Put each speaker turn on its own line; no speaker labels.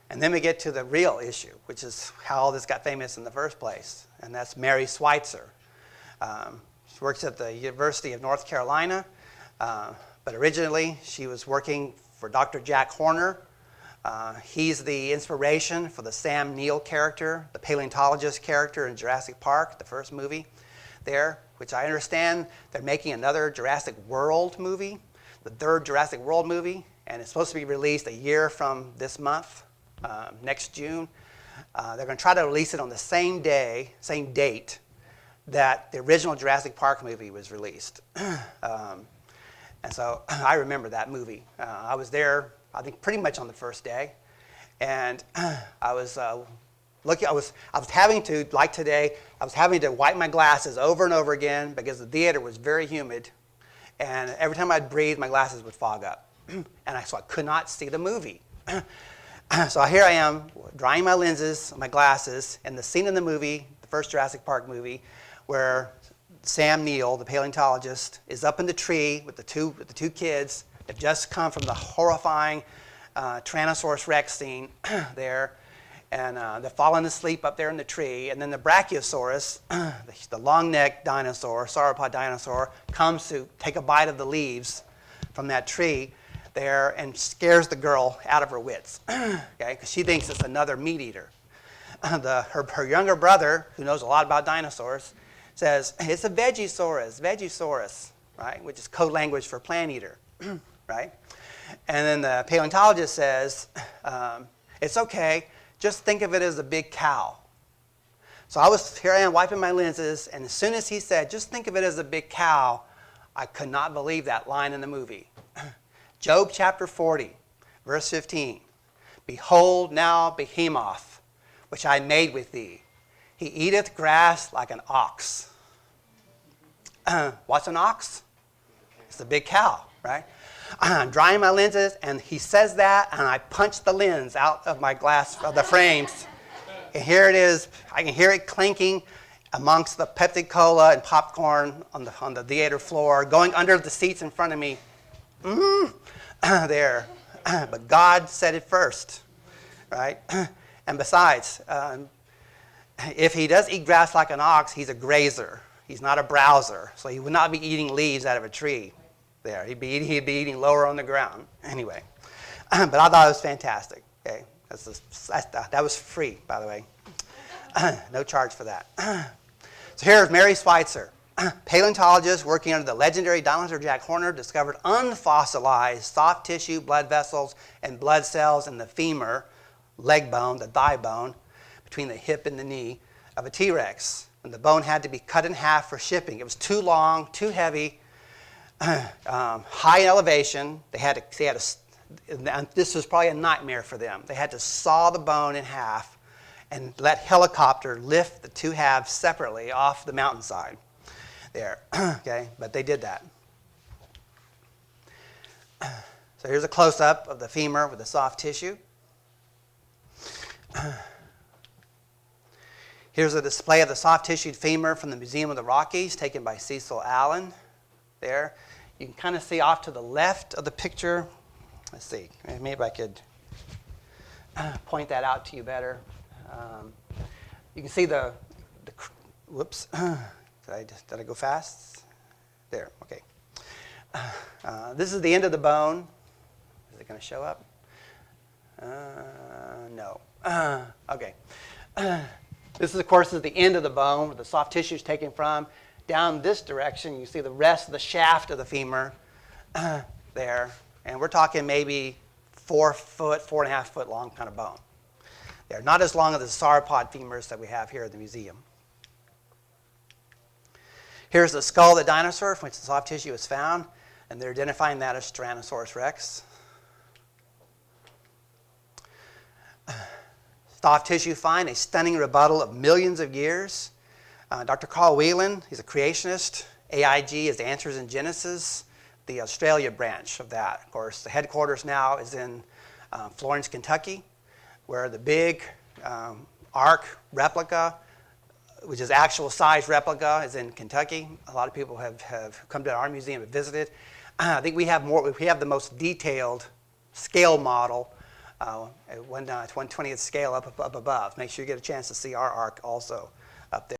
And then we get to the real issue, which is how all this got famous in the first place, and that's Mary Schweitzer. She works at the University of North Carolina, but originally she was working for Dr. Jack Horner. He's the inspiration for the Sam Neill character, the paleontologist character in Jurassic Park, the first movie there, which I understand they're making another Jurassic World movie, the third Jurassic World movie, and it's supposed to be released a year from this month, next June. They're going to try to release it on the same date that the original Jurassic Park movie was released. And so I remember that movie. I was there, I think, pretty much on the first day, and I was having to, like today, I was having to wipe my glasses over and over again because the theater was very humid, and every time I'd breathe, my glasses would fog up, so I could not see the movie. So here I am, drying my lenses, my glasses, and the scene in the movie, the first Jurassic Park movie, where Sam Neill, the paleontologist, is up in the tree with the two kids. They've just come from the horrifying Tyrannosaurus Rex scene there, and they're falling asleep up there in the tree. And then the Brachiosaurus, the long-necked dinosaur, sauropod dinosaur, comes to take a bite of the leaves from that tree there and scares the girl out of her wits, okay? Because she thinks it's another meat eater. Her younger brother, who knows a lot about dinosaurs, says, it's a Vegisaurus, right? Which is code language for plant eater, right? And then the paleontologist says, it's okay, just think of it as a big cow. So here I am wiping my lenses, and as soon as he said, just think of it as a big cow, I could not believe that line in the movie. Job chapter 40, verse 15. Behold now Behemoth, which I made with thee. He eateth grass like an ox. What's an ox? It's a big cow, right? I'm drying my lenses, and he says that, and I punch the lens out of my glass, of the frames. And here it is. I can hear it clinking amongst the Pepsi Cola and popcorn on the theater floor, going under the seats in front of me. There. But God said it first, right? And besides, if he does eat grass like an ox, he's a grazer. He's not a browser. So he would not be eating leaves out of a tree there. He'd be eating lower on the ground. Anyway. But I thought it was fantastic. Okay? That was free, by the way. No charge for that. So here's Mary Schweitzer. Paleontologists working under the legendary Dr. Jack Horner discovered unfossilized soft tissue, blood vessels, and blood cells in the femur, leg bone, the thigh bone, between the hip and the knee of a T-Rex. And the bone had to be cut in half for shipping. It was too long, too heavy, high elevation. And this was probably a nightmare for them. They had to saw the bone in half and let helicopter lift the two halves separately off the mountainside there. Okay, but they did that. So here's a close-up of the femur with the soft tissue. Here's a display of the soft-tissued femur from the Museum of the Rockies, taken by Cecil Allen there. You can kind of see off to the left of the picture. Let's see, maybe I could point that out to you better. You can see whoops, did I go fast? There, okay. This is the end of the bone. Is it going to show up? No. Okay. This, of course, is the end of the bone where the soft tissue is taken from. Down this direction, you see the rest of the shaft of the femur there. And we're talking maybe 4 foot, 4.5 foot long kind of bone. They're not as long as the sauropod femurs that we have here at the museum. Here's the skull of the dinosaur from which the soft tissue is found, and they're identifying that as Tyrannosaurus Rex. Soft tissue find, a stunning rebuttal of millions of years. Dr. Carl Whelan, he's a creationist. AIG is Answers in Genesis, the Australia branch of that. Of course, the headquarters now is in Florence, Kentucky, where the big Ark replica, which is actual size replica, is in Kentucky. A lot of people have come to our museum and visited. I think we have the most detailed scale model at 1/20th scale up above. Make sure you get a chance to see our ark also up there.